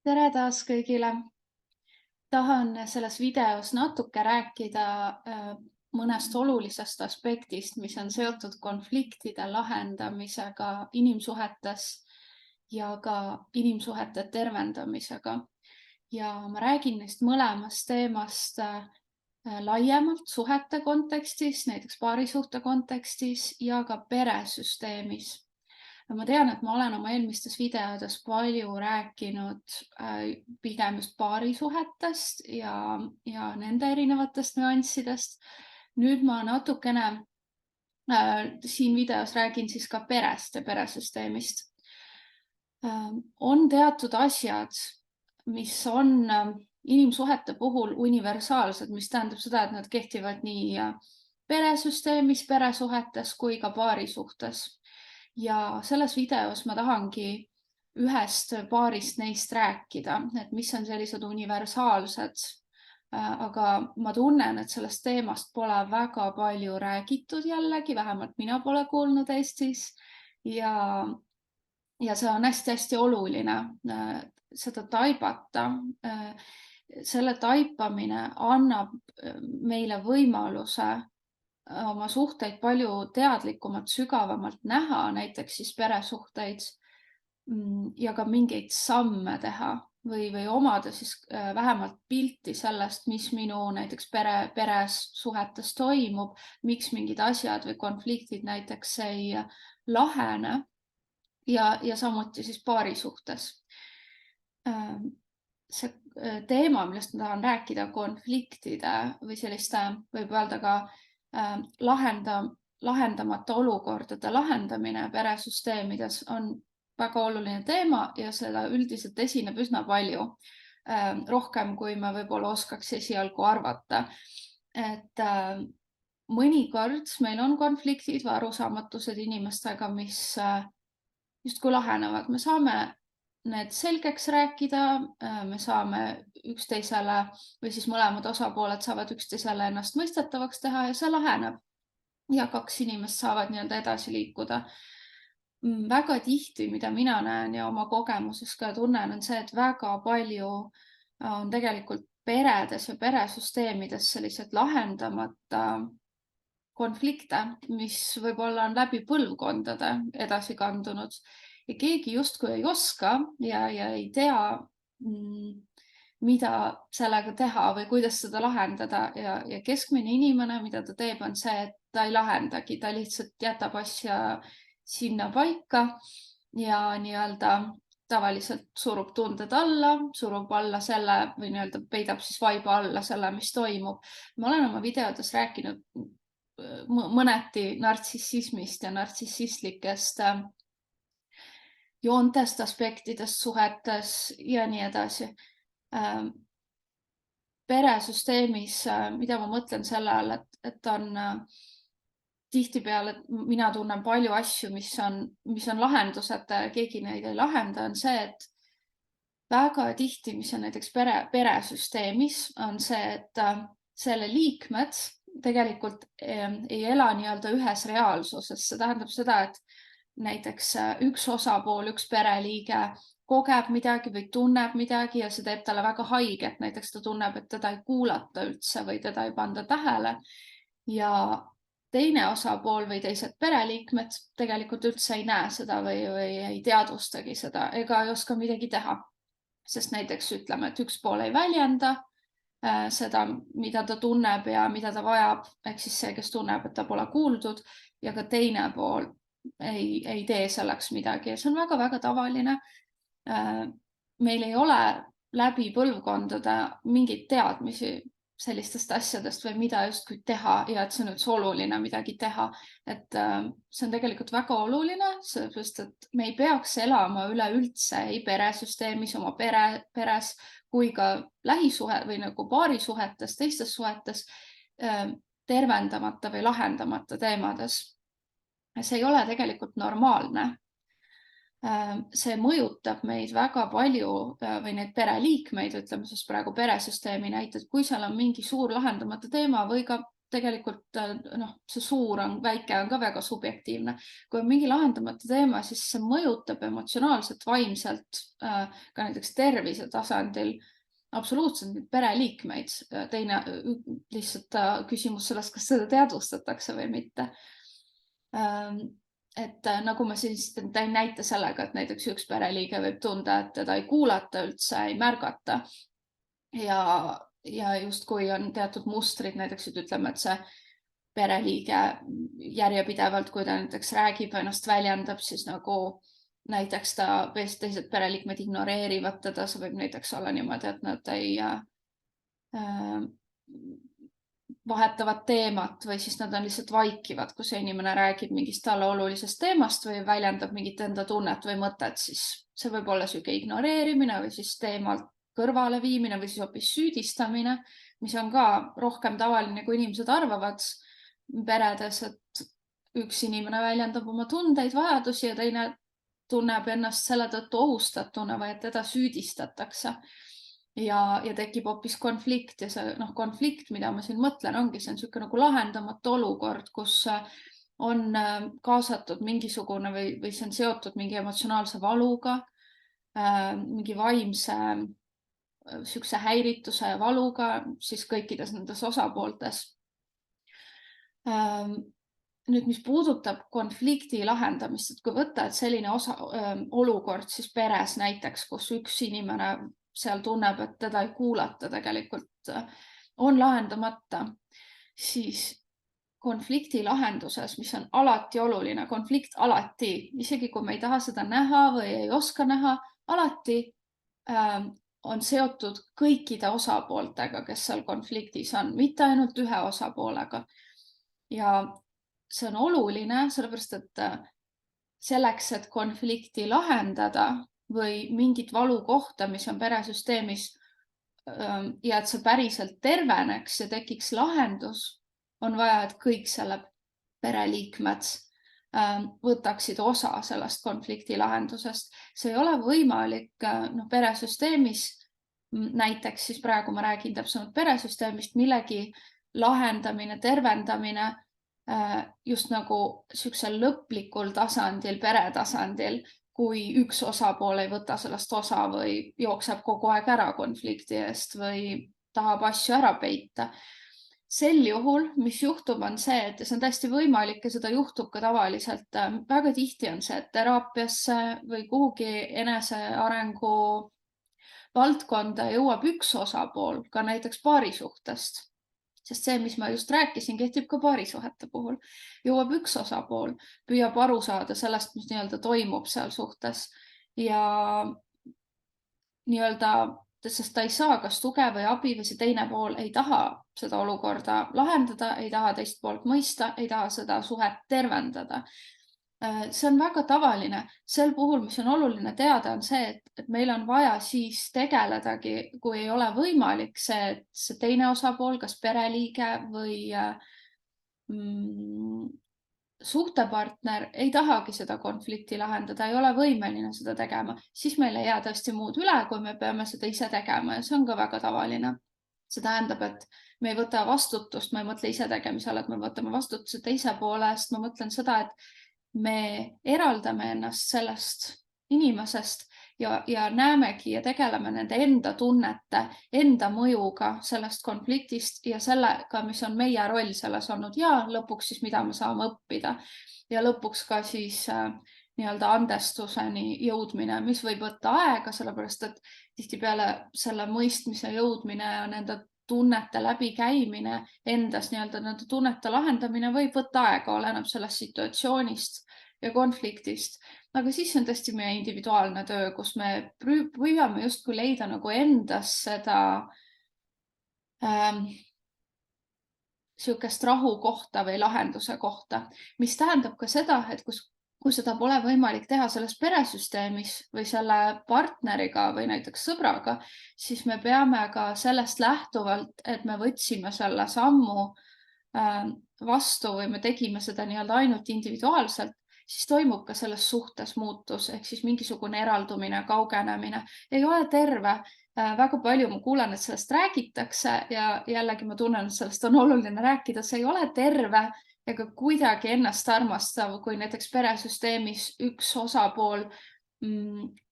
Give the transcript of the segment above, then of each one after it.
Tere taas kõigile! Tahan selles videos natuke rääkida mõnest olulisest aspektist, mis on seotud konfliktide lahendamisega inimsuhetes ja ka inimsuhete tervendamisega. Ja ma räägin neist mõlemast teemast laiemalt suhete kontekstis, näiteks paarisuhte kontekstis ja ka peresüsteemis. Ma tean, et ma olen oma eelmistes videodes palju rääkinud pigem just paarisuhetest ja nende erinevatest nüanssidest. Nüüd ma natukene siin videos räägin siis ka perest ja peresüsteemist. On teatud asjad, mis on inimsuhete puhul universaalsed, mis tähendab seda, et nad kehtivad nii peresüsteemis, peresuhetes kui ka paarisuhtes. Ja selles videos ma tahangi ühest paarist neist rääkida, et mis on sellised universaalsed, aga ma tunnen, et sellest teemast pole väga palju räägitud jällegi, vähemalt mina pole kuulnud Eestis ja see on hästi-hästi oluline seda taibata. Selle taipamine annab meile võimaluse oma suhteid palju teadlikumalt, sügavamalt näha, näiteks siis peresuhteid ja ka mingeid samme teha või omada siis vähemalt pilti sellest, mis minu näiteks peres suhetes toimub, miks mingid asjad või konfliktid näiteks ei lahene ja samuti siis paarisuhtes. See teema, millest ma tahan rääkida, konfliktide või selliste, võib öelda ka lahendamata olukordade lahendamine peresüsteemides on väga oluline teema ja seda üldiselt esineb üsna palju, rohkem kui me võib-olla oskaks esialgu arvata. Et mõnikord meil on konfliktid või arusaamatused inimestega, mis justkui lahenevad. Me saame need selgeks rääkida, me saame üksteisele või siis mõlemad osapooled saavad üksteisele ennast mõistetavaks teha ja see laheneb. Ja kaks inimest saavad nii-öelda edasi liikuda. Väga tihti, mida mina näen ja oma kogemuses ka tunnen, on see, et väga palju on tegelikult peredes ja peresüsteemides sellised lahendamata konflikte, mis võib-olla on läbi põlvkondade edasi kandunud. Ja keegi justkui ei oska ja ei tea, mida sellega teha või kuidas seda lahendada. Ja keskmine inimene, mida ta teeb, on see, et ta ei lahendagi, ta lihtsalt jätab asja sinna paika ja nii-öelda tavaliselt surub tunded alla, surub alla selle või nii-öelda peidab siis vaiba alla selle, mis toimub. Ma olen oma videodes rääkinud mõneti nartsissismist ja nartsissistlikest joontest, aspektidest, suhetes ja nii edasi. Peresüsteemis, mida ma mõtlen selle all, et on tihtipeale, mina tunnen palju asju, mis on lahendused, keegi neid ei lahenda, on see, et väga tihti, mis on näiteks peresüsteemis, on see, et selle liikmed tegelikult ei ela nii-öelda ühes reaalsuses. See tähendab seda, et näiteks üks osapool, üks pereliige kogeb midagi või tunneb midagi ja see teeb talle väga haiget. Näiteks ta tunneb, et teda ei kuulata üldse või teda ei panda tähele. Ja teine osapool või teised pereliikmed tegelikult üldse ei näe seda või ei teadvustagi seda ega ei oska midagi teha. Sest näiteks ütleme, et üks pool ei väljenda seda, mida ta tunneb ja mida ta vajab, ehk siis see, kes tunneb, et ta pole kuuldud ja ka teine pool ei tee selleks midagi ja see on väga-väga tavaline. Meil ei ole läbi põlvkondade mingit teadmisi sellistest asjadest või mida justkui teha ja et see on üldse oluline midagi teha. Et see on tegelikult väga oluline, sest et me ei peaks elama üleüldse ei peresüsteemis, oma peres kui ka lähisuhe või nagu paarisuhetes, teistes suhetes tervendamata või lahendamata teemades. See ei ole tegelikult normaalne. See mõjutab meid väga palju või neid pereliikmeid, ütleme siis praegu peresüsteemi näited, kui seal on mingi suur lahendamata teema või ka tegelikult see suur on, väike on ka väga subjektiivne. Kui on mingi lahendamata teema, siis see mõjutab emotsionaalselt, vaimselt, ka näiteks tervise tasandil absoluutselt neid pereliikmeid. Teine lihtsalt küsimus sellest, kas seda teadvustatakse või mitte. Et nagu ma siis teen näite sellega, et näiteks üks pereliige võib tunda, et teda ei kuulata üldse, ei märgata. Ja justkui on teatud mustrid, näiteks ütleme, et see pereliige järjepidevalt, kui ta näiteks räägib, ennast väljendab, siis nagu näiteks teised pereliikmed ignoreerivad teda, see võib näiteks olla niimoodi, et nad ei vahetavad teemat või siis nad on lihtsalt vaikivad, kui see inimene räägib mingist talle olulisest teemast või väljendab mingit enda tunnet või mõtet, siis see võib olla selline ignoreerimine või siis teemalt kõrvale viimine või siis hoopis süüdistamine, mis on ka rohkem tavaline, kui inimesed arvavad peredes, et üks inimene väljendab oma tundeid, vajadusi ja teine tunneb ennast selle tõttu ohustatuna või et teda süüdistatakse. Ja tekib hoopis konflikt ja see konflikt, mida ma siin mõtlen, ongi see on niisugune nagu lahendamatu olukord, kus on kaasatud mingisugune või see on seotud mingi emotsionaalse valuga, mingi vaimse niisuguse häirituse ja valuga siis kõikides nendes osapooltes. Nüüd, mis puudutab konflikti lahendamist, et kui võtta, et selline olukord siis peres näiteks, kus üks inimene seal tunneb, et teda ei kuulata tegelikult, on lahendamata, siis konflikti lahenduses, mis on alati oluline, konflikt alati, isegi kui me ei taha seda näha või ei oska näha, alati on seotud kõikide osapooltega, kes seal konfliktis on, mitte ainult ühe osapoolega. Ja see on oluline, sellepärast et selleks, et konflikti lahendada või mingit valukohta, mis on peresüsteemis ja et see päriselt terveneks ja tekiks lahendus, on vaja, et kõik selle pereliikmed võtaksid osa sellest konflikti lahendusest. See ei ole võimalik peresüsteemis, näiteks siis praegu ma räägin täpsemalt peresüsteemist, millegi lahendamine, tervendamine just nagu niisugusel lõplikul tasandil, peretasandil, kui üks osapool ei võta sellest osa või jookseb kogu aeg ära konflikti eest või tahab asju ära peita. Sel juhul, mis juhtub, on see, et see on täiesti võimalik ja seda juhtub ka tavaliselt. Väga tihti on see, et teraapiasse või kuhugi enesearengu valdkonda jõuab üks osapool, ka näiteks paarisuhtest. Sest see, mis ma just rääkisin, kehtib ka paarisuhete puhul. Jõuab üks osapool, püüab aru saada sellest, mis toimub seal suhtes ja sest ta ei saa kas tuge või abi või see teine pool ei taha seda olukorda lahendada, ei taha teist poolt mõista, ei taha seda suhet tervendada. See on väga tavaline. Sel puhul, mis on oluline teada, on see, et meil on vaja siis tegeledagi, kui ei ole võimalik see teine osapool, kas pereliige või suhtepartner ei tahagi seda konflikti lahendada, ei ole võimeline seda tegema, siis meil ei jää tõesti muud üle, kui me peame seda ise tegema ja see on ka väga tavaline. See tähendab, et me ei võta vastutust, ma ei mõtle ise tegemisele, et me võtame vastutuse teise poole eest, ma mõtlen seda, et me eraldame ennast sellest inimesest ja näemegi ja tegeleme nende enda tunnete, enda mõjuga sellest konfliktist ja sellega, mis on meie roll selles olnud ja lõpuks siis, mida me saame õppida ja lõpuks ka siis andestuseni jõudmine, mis võib võtta aega, sellepärast et tihtipeale selle mõistmise jõudmine ja nende tunnete läbikäimine endas, nende tunnete lahendamine võib võtta aega, oleneb sellest situatsioonist ja konfliktist. Aga siis on tõesti meie individuaalne töö, kus me püüame justkui leida nagu endas seda niisugust rahu kohta või lahenduse kohta, mis tähendab ka seda, et kui seda pole võimalik teha selles peresüsteemis või selle partneriga või näiteks sõbraga, siis me peame ka sellest lähtuvalt, et me võtsime selle sammu vastu või me tegime seda ainult individuaalselt siis toimub ka selles suhtes muutus, ehk siis mingisugune eraldumine, kaugenemine. Ei ole terve. Väga palju ma kuulen, et sellest räägitakse ja jällegi ma tunnen, et sellest on oluline rääkida. See ei ole terve ega kuidagi ennast armastav, kui näiteks peresüsteemis üks osapool,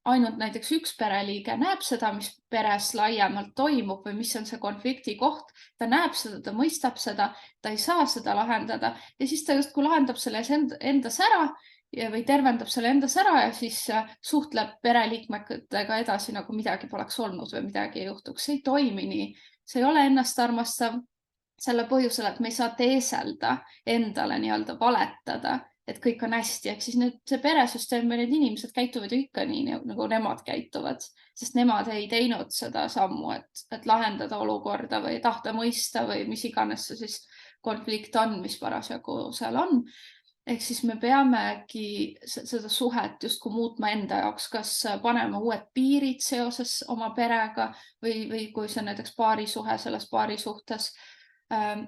ainult näiteks üks pereliige näeb seda, mis peres laiemalt toimub või mis on see konflikti koht. Ta näeb seda, ta mõistab seda, ta ei saa seda lahendada ja siis ta justkui lahendab selle endas ära või tervendab selle endas ära ja siis suhtleb pereliikmetega edasi, nagu midagi poleks olnud või midagi ei juhtuks. See ei toimi nii. See ei ole ennast armastav selle põhjusel, et me ei saa teeselda endale nii-öelda valetada, et kõik on hästi. Ehk siis nüüd see peresüsteem või need inimesed käituvad ju ikka nii, nagu nemad käituvad, sest nemad ei teinud seda sammu, et lahendada olukorda või tahta mõista või mis iganes see siis konflikt on, mis parasjagu seal on. Ehk siis me peamegi seda suhet justkui muutma enda jaoks, kas panema uued piirid seoses oma perega või kui see on näiteks paarisuhe selles paarisuhtes,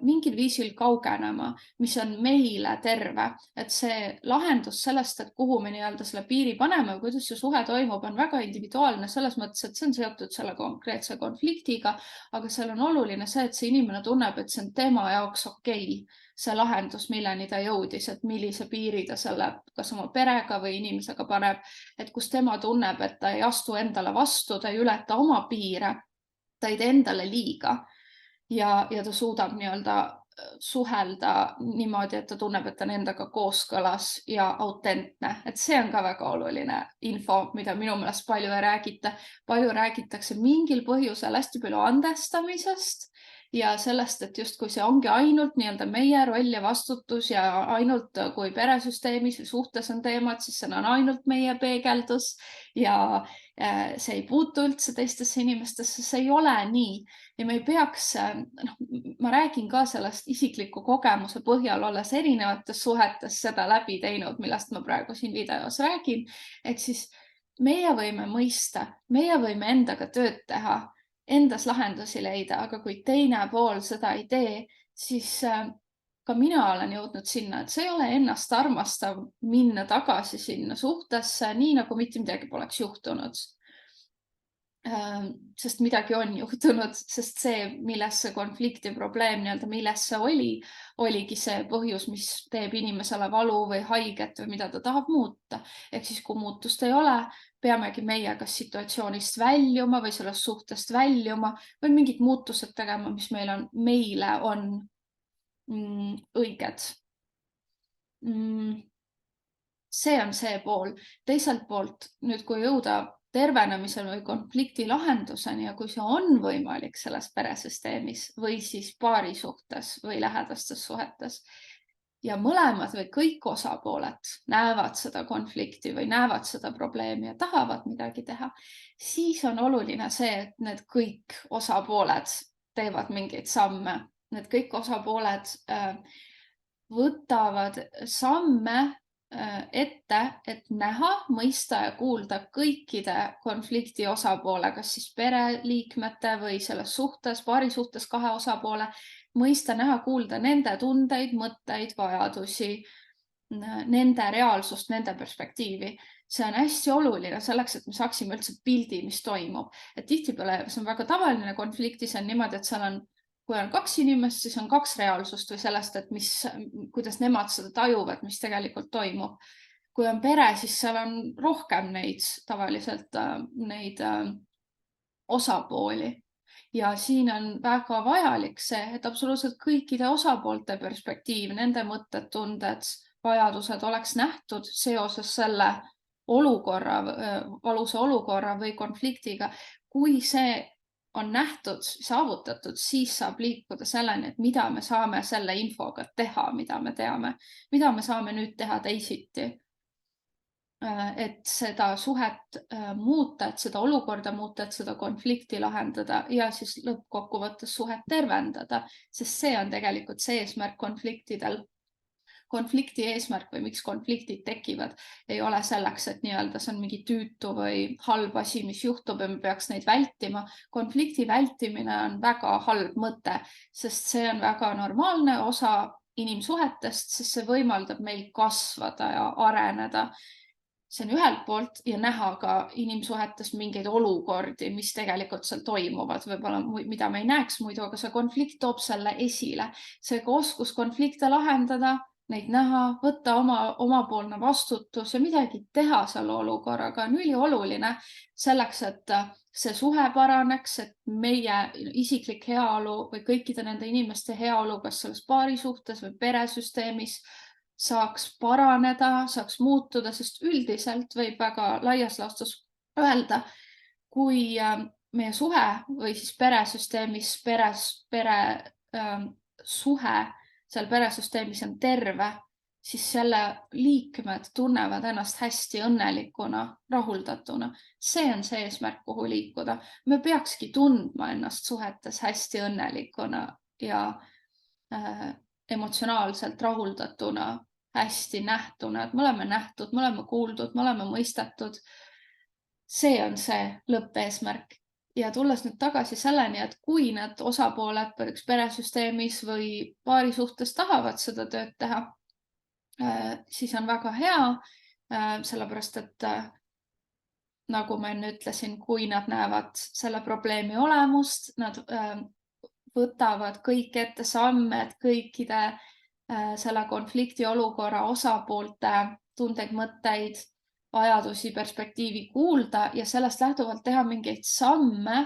mingil viisil kaugenema, mis on meile terve. Et see lahendus sellest, et kuhu me nii-öelda selle piiri paneme, kuidas see suhe toimub, on väga individuaalne selles mõttes, et see on seotud selle konkreetse konfliktiga, aga seal on oluline see, et see inimene tunneb, et see on tema jaoks okei. See lahendus, milleni ta jõudis, et millise piiri ta selle kas oma perega või inimesega paneb, et kus tema tunneb, et ta ei astu endale vastu, ta ei ületa oma piire, ta ei tee endale liiga ja ta suudab nii-öelda suhelda niimoodi, et ta tunneb, et ta on endaga kooskõlas ja autentne. Et see on ka väga oluline info, mida minu meelest palju ei räägita. Palju räägitakse mingil põhjusel hästi palju andestamisest ja sellest, et justkui see ongi ainult nii-öelda meie roll ja vastutus ja ainult kui peresüsteemis või suhtes on teemad, siis see on ainult meie peegeldus ja see ei puutu üldse teistesse inimestesse, see ei ole nii. Ja me ei peaks, ma räägin ka sellest isikliku kogemuse põhjal, olles erinevates suhetes seda läbi teinud, millest ma praegu siin videos räägin. Ehk siis meie võime mõista, meie võime endaga tööd teha, endas lahendusi leida, aga kui teine pool seda ei tee, siis ka mina olen jõudnud sinna, et see ei ole ennast armastav minna tagasi sinna suhtesse, nii nagu mitte midagi poleks juhtunud. Sest midagi on juhtunud, sest see, milles see konflikt ja probleem nii-öelda, milles see oligi see põhjus, mis teeb inimesele valu või haiget või mida ta tahab muuta. Ehk siis, kui muutust ei ole, peamegi meie kas situatsioonist väljuma või sellest suhtest väljuma või mingid muutused tegema, mis meile on õiged. See on see pool. Teiselt poolt, nüüd kui jõuda tervenemisel või konflikti lahenduseni ja kui see on võimalik selles peresüsteemis või siis paari suhtes või lähedastes suhetes ja mõlemad või kõik osapooled näevad seda konflikti või näevad seda probleemi ja tahavad midagi teha, siis on oluline see, et need kõik osapooled teevad mingeid samme. Need kõik osapooled võtavad samme ette, et näha, mõista ja kuulda kõikide konflikti osapoole, kas siis pereliikmete või selles suhtes, paari suhtes kahe osapoole, mõista, näha, kuulda nende tundeid, mõtteid, vajadusi, nende reaalsust, nende perspektiivi. See on hästi oluline selleks, et me saaksime üldse pildi, mis toimub. Et tihtipeale, see on väga tavaline konfliktis, on niimoodi, et seal on kui on kaks inimest, siis on kaks reaalsust või sellest, et kuidas nemad seda tajuvad, mis tegelikult toimub. Kui on pere, siis seal on rohkem tavaliselt neid osapooli. Ja siin on väga vajalik see, et absoluutselt kõikide osapoolte perspektiiv, nende mõtted, tunded, vajadused oleks nähtud seoses selle olukorra, valusa olukorra või konfliktiga. Kui see on nähtud, saavutatud, siis saab liikuda selleni, et mida me saame selle infoga teha, mida me teame, mida me saame nüüd teha teisiti. Et seda suhet muuta, et seda olukorda muuta, et seda konflikti lahendada ja siis lõppkokkuvõttes suhet tervendada, sest see on tegelikult see eesmärk konfliktidel. Konflikti eesmärk või miks konfliktid tekivad, ei ole selleks, et nii-öelda see on mingi tüütu või halb asi, mis juhtub ja me peaks neid vältima. Konflikti vältimine on väga halb mõte, sest see on väga normaalne osa inimsuhetest, sest see võimaldab meil kasvada ja areneda. See on ühelt poolt ja näha ka inimsuhetes mingeid olukordi, mis tegelikult seal toimuvad, võib-olla mida me ei näeks muidu, aga see konflikt toob selle esile. Seega oskus konflikte lahendada, neid näha, võtta omapoolne vastutus ja midagi teha selle olukorraga on ülioluline selleks, et see suhe paraneks, et meie isiklik heaolu või kõikide nende inimeste heaolu, kas selles paarisuhtes või peresüsteemis saaks paraneda, saaks muutuda, sest üldiselt võib väga laias laastus öelda, kui meie suhe või siis peresüsteemis suhe seal peresüsteemis on terve, siis selle liikmed tunnevad ennast hästi õnnelikuna, rahuldatuna. See on see eesmärk, kuhu liikuda. Me peakski tundma ennast suhetes hästi õnnelikuna ja emotsionaalselt rahuldatuna, hästi nähtuna, et me oleme nähtud, me oleme kuuldud, me oleme mõistetud. See on see lõppeesmärk. Ja tulles nüüd tagasi selleni, et kui need osapooled peresüsteemis või paari suhtes tahavad seda tööd teha, siis on väga hea, sellepärast et nagu ma enne ütlesin, kui nad näevad selle probleemi olemust, nad võtavad kõik ette samme, et kõikide selle konflikti olukorra osapoolte tundeid, mõtteid, vajadusi, perspektiivi kuulda ja sellest lähtuvalt teha mingeid samme,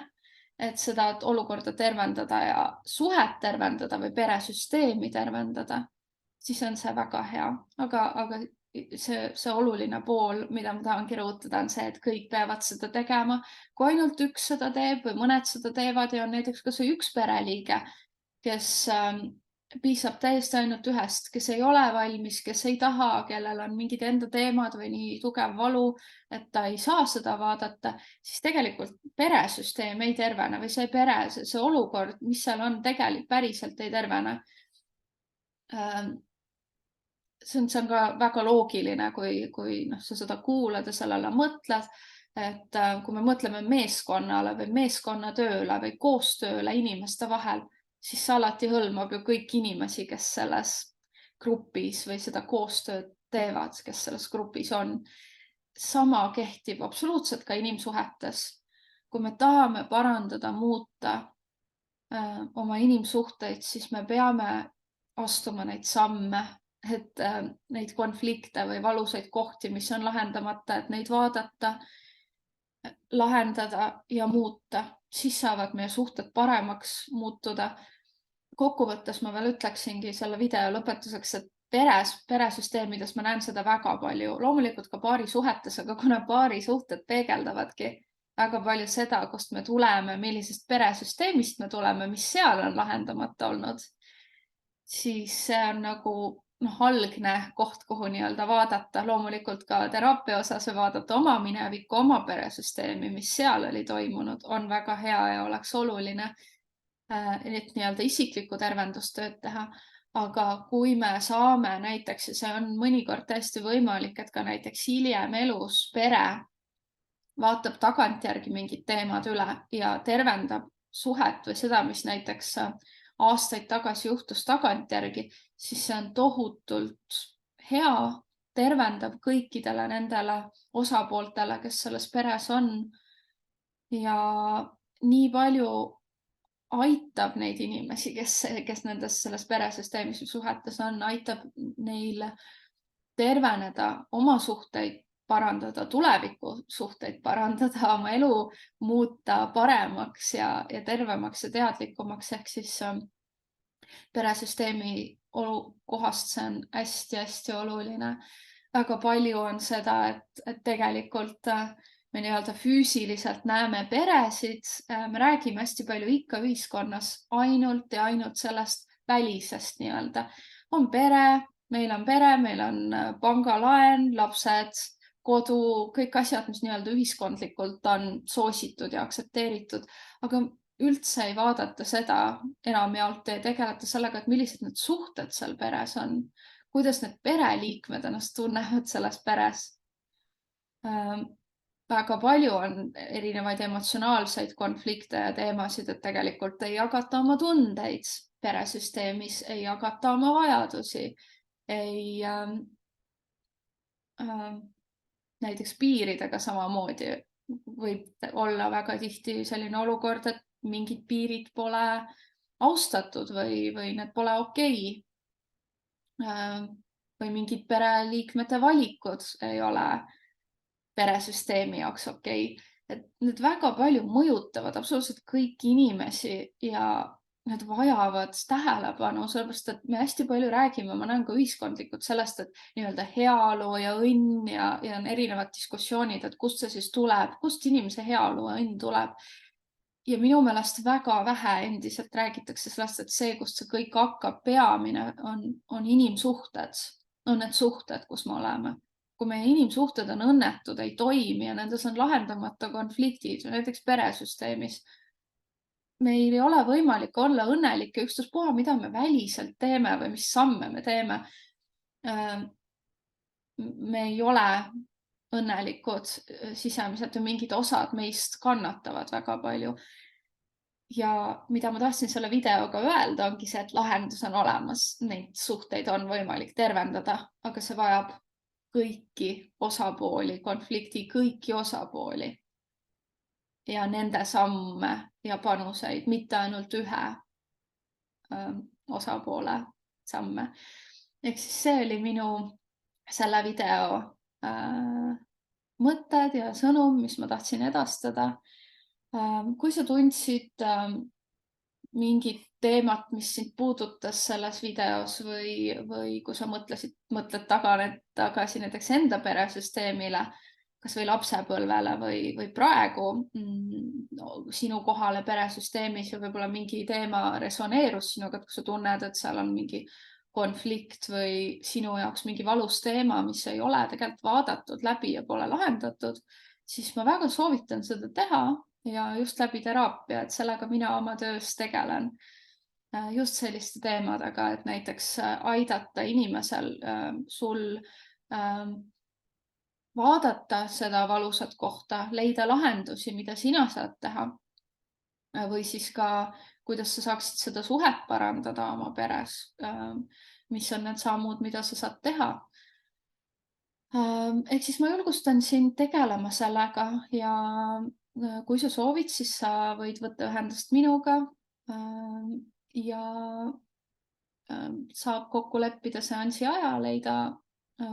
et seda olukorda tervendada ja suhet tervendada või peresüsteemi tervendada, siis on see väga hea. Aga see oluline pool, mida ma tahangi rõhutada, on see, et kõik peavad seda tegema. Kui ainult üks seda teeb või mõned seda teevad ja on näiteks kas või üks pereliige, kes piisab täiesti ainult ühest, kes ei ole valmis, kes ei taha, kellel on mingid enda teemad või nii tugev valu, et ta ei saa seda vaadata, siis tegelikult peresüsteem ei tervene või see olukord, mis seal on, tegelikult päriselt ei tervene. See on ka väga loogiline, kui sa seda kuulad ja sellele mõtled, et kui me mõtleme meeskonnale või meeskonnatööle või koostööle inimeste vahel, siis see alati hõlmab ju kõik inimesi, kes selles grupis või seda koostööd teevad, kes selles grupis on. Sama kehtib absoluutselt ka inimsuhetes. Kui me tahame parandada, muuta oma inimsuhteid, siis me peame astuma neid samme, et neid konflikte või valusaid kohti, mis on lahendamata, et neid vaadata, lahendada ja muuta, siis saavad meie suhted paremaks muutuda. Kokkuvõttes ma veel ütleksingi selle video lõpetuseks, et peresüsteemides ma näen seda väga palju, loomulikult ka paarisuhetes, aga kuna paarisuhted peegeldavadki väga palju seda, kust me tuleme, millisest peresüsteemist me tuleme, mis seal on lahendamata olnud, siis see on nagu algne koht, kuhu nii-öelda vaadata. Loomulikult ka teraapia osas vaadata oma minevikku, oma peresüsteemi, mis seal oli toimunud, on väga hea ja oleks oluline, et nii-öelda isiklikku tervendustööd teha. Aga kui me saame näiteks, ja see on mõnikord täiesti võimalik, et ka näiteks hiljem elus pere vaatab tagantjärgi mingid teemad üle ja tervendab suhet või seda, mis näiteks aastaid tagasi juhtus tagantjärgi, siis see on tohutult hea, tervendab kõikidele nendele osapooltele, kes selles peres on. Ja nii palju aitab neid inimesi, kes nendes selles peresüsteemis suhetes on, aitab neil terveneda, oma suhteid parandada, tuleviku suhteid parandada, oma elu muuta paremaks ja tervemaks ja teadlikumaks. Ehk siis peresüsteemi kohast see on hästi-hästi oluline. Väga palju on seda, et tegelikult me nii-öelda füüsiliselt näeme peresid, me räägime hästi palju ikka ühiskonnas ainult ja ainult sellest välisest nii-öelda. On pere, meil on pangalaen, lapsed, kodu, kõik asjad, mis nii-öelda ühiskondlikult on soositud ja aktsepteeritud, aga üldse ei vaadata seda enamjaolt ei tegeleta sellega, et millised need suhted seal peres on, kuidas need pereliikmed ennast tunnevad selles peres. Väga palju on erinevaid emotsionaalseid konflikte ja teemasid, et tegelikult ei jagata oma tundeid, peresüsteemis ei jagata oma vajadusi, ei näiteks piiridega samamoodi võib olla väga tihti selline olukord, et mingid piirid pole austatud või need pole okei. Või mingid pereliikmete valikud ei ole peresüsteemi jaoks okei. Et need väga palju mõjutavad absoluutselt kõiki inimesi ja need vajavad tähelepanu, sellepärast et me hästi palju räägime, ma näen ka ühiskondlikult sellest, et nii-öelda heaolu ja õnn ja on erinevad diskussioonid, et kust see siis tuleb, kust inimese heaolu ja õnn tuleb. Ja minu meelest väga vähe endiselt räägitakse sellest, et see, kust see kõik hakkab, peamine on inimsuhted, on need suhted, kus me oleme. Kui meie inimsuhted on õnnetud, ei toimi ja nendes on lahendamata konfliktid, näiteks peresüsteemis, meil ei ole võimalik olla õnnelik ja ükstaspuha, mida me väliselt teeme või mis samme me teeme. Me ei ole õnnelikud sisemiselt ja mingid osad meist kannatavad väga palju. Ja mida ma tahtsin selle videoga öelda, ongi see, et lahendus on olemas. Neid suhteid on võimalik tervendada, aga see vajab kõiki osapooli, konflikti kõiki osapooli. Ja nende samme ja panuseid, mitte ainult ühe osapoole samme. Ehk siis see oli minu selle video mõtted ja sõnum, mis ma tahtsin edastada. Kui sa tundsid mingit teemat, mis sind puudutas selles videos või kui sa mõtled tagasi näiteks enda peresüsteemile, kas või lapsepõlvele või praegu sinu kohale peresüsteemis ja võib-olla mingi teema resoneerus sinuga, kui sa tunned, et seal on mingi konflikt või sinu jaoks mingi valus teema, mis ei ole tegelikult vaadatud läbi ja pole lahendatud, siis ma väga soovitan seda teha ja just läbi teraapia, et sellega mina oma töös tegelen. Just selliste teemadega, et näiteks aidata inimesel sul vaadata seda valusat kohta, leida lahendusi, mida sina saad teha. Või siis ka, kuidas sa saaksid seda suhet parandada oma peres, mis on need sammud, mida sa saad teha. Ehk siis ma julgustan sind tegelema sellega ja kui sa soovid, siis sa võid võtta ühendust minuga ja saab kokku leppida seansi aja, leida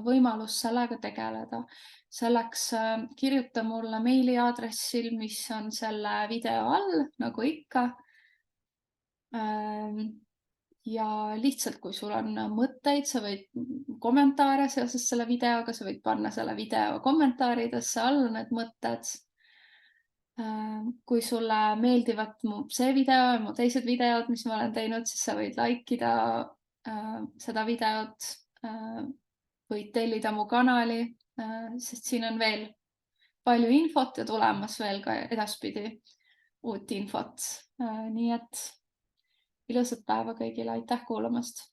võimalus sellega tegeleda. Selleks kirjuta mulle meiliaadressil, mis on selle video all, nagu ikka. Ja lihtsalt, kui sul on mõtteid, sa võid kommentaare seoses selle videoga, sa võid panna selle video kommentaaridesse alla need mõtted. Kui sulle meeldivad see video ja mu teised videod, mis ma olen teinud, siis sa võid likeida seda videot, võid tellida mu kanali, sest siin on veel palju infot ja tulemas veel ka edaspidi uut infot. Nii et ilusat päeva kõigile, aitäh kuulamast!